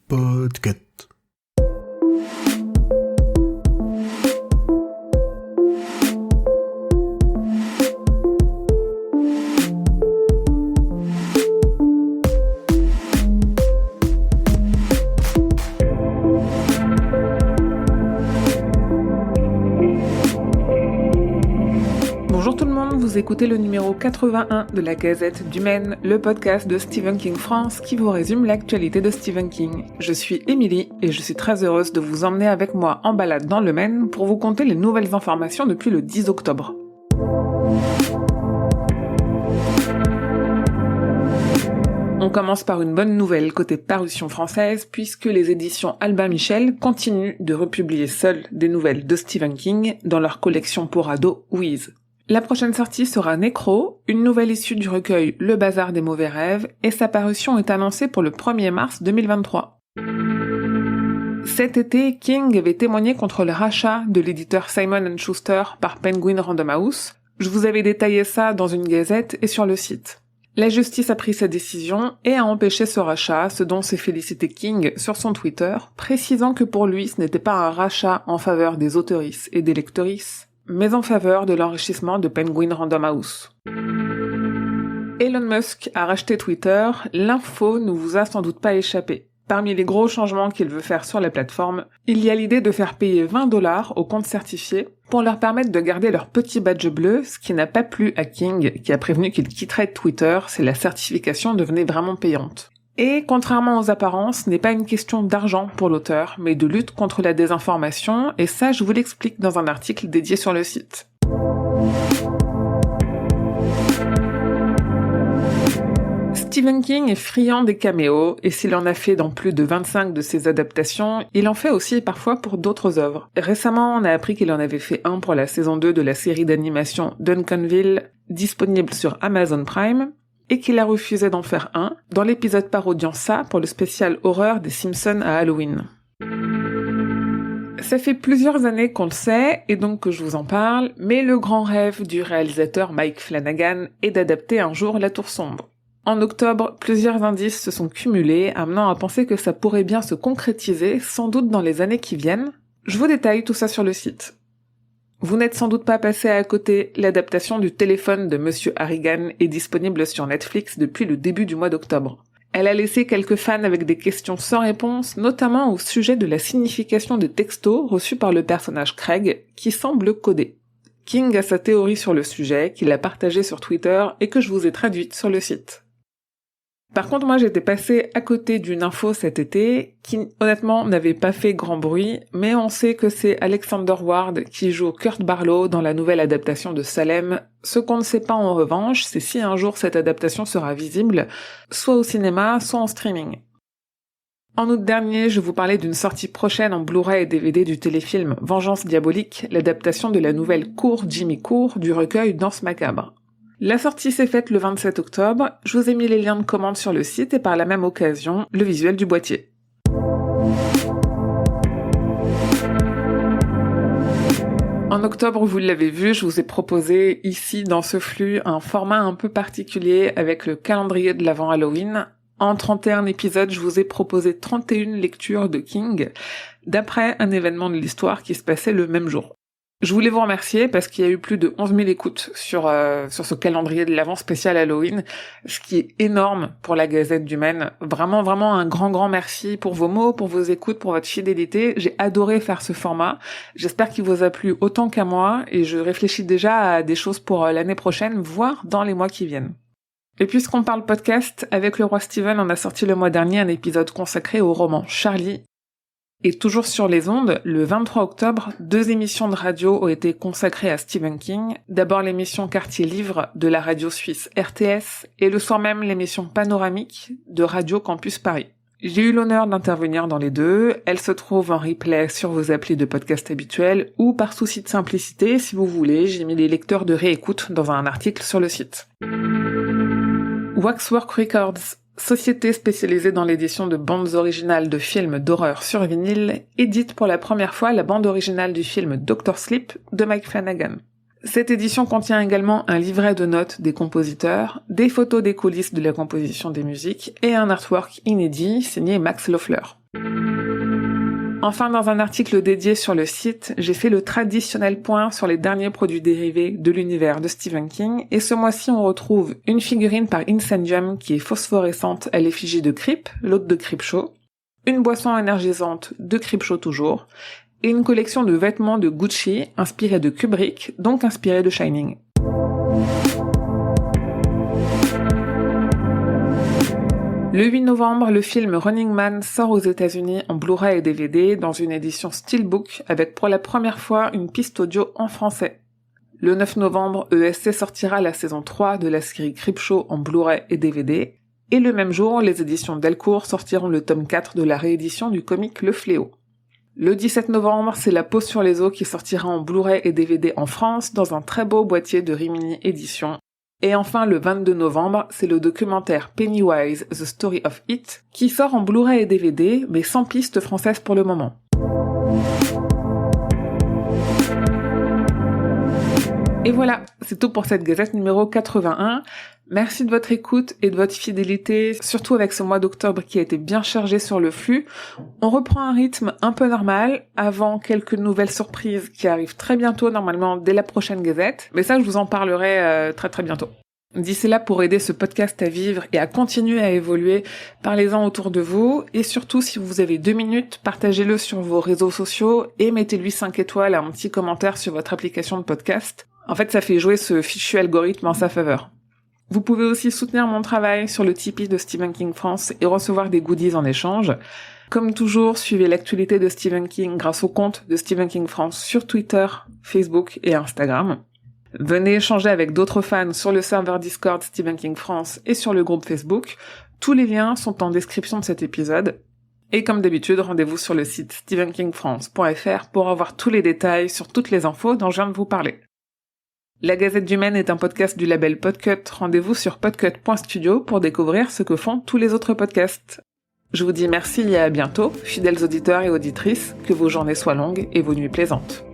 Podcast. Bonjour tout le monde, vous écoutez le numéro 81 de la Gazette du Maine, le podcast de Stephen King France qui vous résume l'actualité de Stephen King. Je suis Émilie et je suis très heureuse de vous emmener avec moi en balade dans le Maine pour vous conter les nouvelles informations depuis le 10 octobre. On commence par une bonne nouvelle côté parution française puisque les éditions Albin Michel continuent de republier seules des nouvelles de Stephen King dans leur collection pour ados Wiz. La prochaine sortie sera Nécro, une nouvelle issue du recueil Le Bazar des mauvais rêves, et sa parution est annoncée pour le 1er mars 2023. Cet été, King avait témoigné contre le rachat de l'éditeur Simon & Schuster par Penguin Random House. Je vous avais détaillé ça dans une gazette et sur le site. La justice a pris sa décision et a empêché ce rachat, ce dont s'est félicité King sur son Twitter, précisant que pour lui ce n'était pas un rachat en faveur des auteurices et des lectrices, mais en faveur de l'enrichissement de Penguin Random House. Elon Musk a racheté Twitter, l'info ne vous a sans doute pas échappé. Parmi les gros changements qu'il veut faire sur la plateforme, il y a l'idée de faire payer $20 aux comptes certifiés pour leur permettre de garder leur petit badge bleu, ce qui n'a pas plu à King, qui a prévenu qu'il quitterait Twitter si la certification devenait vraiment payante. Et contrairement aux apparences, ce n'est pas une question d'argent pour l'auteur, mais de lutte contre la désinformation, et ça je vous l'explique dans un article dédié sur le site. Stephen King est friand des caméos, et s'il en a fait dans plus de 25 de ses adaptations, il en fait aussi parfois pour d'autres œuvres. Récemment, on a appris qu'il en avait fait un pour la saison 2 de la série d'animation Duncanville, disponible sur Amazon Prime, et qu'il a refusé d'en faire un, dans l'épisode parodiant ça pour le spécial horreur des Simpsons à Halloween. Ça fait plusieurs années qu'on le sait, et donc que je vous en parle, mais le grand rêve du réalisateur Mike Flanagan est d'adapter un jour La Tour Sombre. En octobre, plusieurs indices se sont cumulés, amenant à penser que ça pourrait bien se concrétiser, sans doute dans les années qui viennent. Je vous détaille tout ça sur le site. Vous n'êtes sans doute pas passé à côté, l'adaptation du téléphone de Monsieur Harrigan est disponible sur Netflix depuis le début du mois d'octobre. Elle a laissé quelques fans avec des questions sans réponse, notamment au sujet de la signification des textos reçus par le personnage Craig, qui semble codé. King a sa théorie sur le sujet, qu'il a partagée sur Twitter et que je vous ai traduite sur le site. Par contre, moi, j'étais passée à côté d'une info cet été qui, honnêtement, n'avait pas fait grand bruit, mais on sait que c'est Alexander Ward qui joue Kurt Barlow dans la nouvelle adaptation de Salem. Ce qu'on ne sait pas en revanche, c'est si un jour cette adaptation sera visible, soit au cinéma, soit en streaming. En août dernier, je vous parlais d'une sortie prochaine en Blu-ray et DVD du téléfilm Vengeance diabolique, l'adaptation de la nouvelle Cour Jimmy Cour du recueil Danse macabre. La sortie s'est faite le 27 octobre, je vous ai mis les liens de commande sur le site et par la même occasion, le visuel du boîtier. En octobre, vous l'avez vu, je vous ai proposé ici dans ce flux un format un peu particulier avec le calendrier de l'avant Halloween. En 31 épisodes, je vous ai proposé 31 lectures de King, d'après un événement de l'histoire qui se passait le même jour. Je voulais vous remercier parce qu'il y a eu plus de 11 000 écoutes sur ce calendrier de l'avant spécial Halloween, ce qui est énorme pour la Gazette du Maine. Vraiment, vraiment un grand merci pour vos mots, pour vos écoutes, pour votre fidélité. J'ai adoré faire ce format. J'espère qu'il vous a plu autant qu'à moi et je réfléchis déjà à des choses pour l'année prochaine, voire dans les mois qui viennent. Et puisqu'on parle podcast, avec le roi Steven, on a sorti le mois dernier un épisode consacré au roman Charlie. Et toujours sur les ondes, le 23 octobre, 2 émissions de radio ont été consacrées à Stephen King. D'abord l'émission Quartier Livre de la radio suisse RTS et le soir même l'émission Panoramique de Radio Campus Paris. J'ai eu l'honneur d'intervenir dans les deux. Elles se trouvent en replay sur vos applis de podcast habituels ou par souci de simplicité, si vous voulez, j'ai mis les lecteurs de réécoute dans un article sur le site. Waxwork Records, société spécialisée dans l'édition de bandes originales de films d'horreur sur vinyle, édite pour la première fois la bande originale du film Dr. Sleep de Mike Flanagan. Cette édition contient également un livret de notes des compositeurs, des photos des coulisses de la composition des musiques et un artwork inédit signé Max Loeffler. Enfin, dans un article dédié sur le site, j'ai fait le traditionnel point sur les derniers produits dérivés de l'univers de Stephen King, et ce mois-ci on retrouve une figurine par Incendium qui est phosphorescente à l'effigie de Creep, l'hôte de Creepshow, une boisson énergisante de Creepshow toujours, et une collection de vêtements de Gucci inspirés de Kubrick, donc inspirés de Shining. Le 8 novembre, le film Running Man sort aux États-Unis en Blu-ray et DVD dans une édition Steelbook avec pour la première fois une piste audio en français. Le 9 novembre, ESC sortira la saison 3 de la série Creepshow en Blu-ray et DVD. Et le même jour, les éditions Delcourt sortiront le tome 4 de la réédition du comic Le Fléau. Le 17 novembre, c'est La Pause sur les eaux qui sortira en Blu-ray et DVD en France dans un très beau boîtier de Rimini Éditions. Et enfin, le 22 novembre, c'est le documentaire Pennywise, The Story of It, qui sort en Blu-ray et DVD, mais sans piste française pour le moment. Et voilà, c'est tout pour cette gazette numéro 81. Merci de votre écoute et de votre fidélité, surtout avec ce mois d'octobre qui a été bien chargé sur le flux. On reprend un rythme un peu normal, avant quelques nouvelles surprises qui arrivent très bientôt, normalement dès la prochaine gazette. Mais ça, je vous en parlerai très très bientôt. D'ici là, pour aider ce podcast à vivre et à continuer à évoluer, parlez-en autour de vous. Et surtout, si vous avez 2 minutes, partagez-le sur vos réseaux sociaux et mettez-lui 5 étoiles et un petit commentaire sur votre application de podcast. En fait, ça fait jouer ce fichu algorithme en sa faveur. Vous pouvez aussi soutenir mon travail sur le Tipeee de Stephen King France et recevoir des goodies en échange. Comme toujours, suivez l'actualité de Stephen King grâce au compte de Stephen King France sur Twitter, Facebook et Instagram. Venez échanger avec d'autres fans sur le serveur Discord Stephen King France et sur le groupe Facebook. Tous les liens sont en description de cet épisode. Et comme d'habitude, rendez-vous sur le site stephenkingfrance.fr pour avoir tous les détails sur toutes les infos dont je viens de vous parler. La Gazette du Maine est un podcast du label Podcut. Rendez-vous sur podcut.studio pour découvrir ce que font tous les autres podcasts. Je vous dis merci et à bientôt, fidèles auditeurs et auditrices, que vos journées soient longues et vos nuits plaisantes.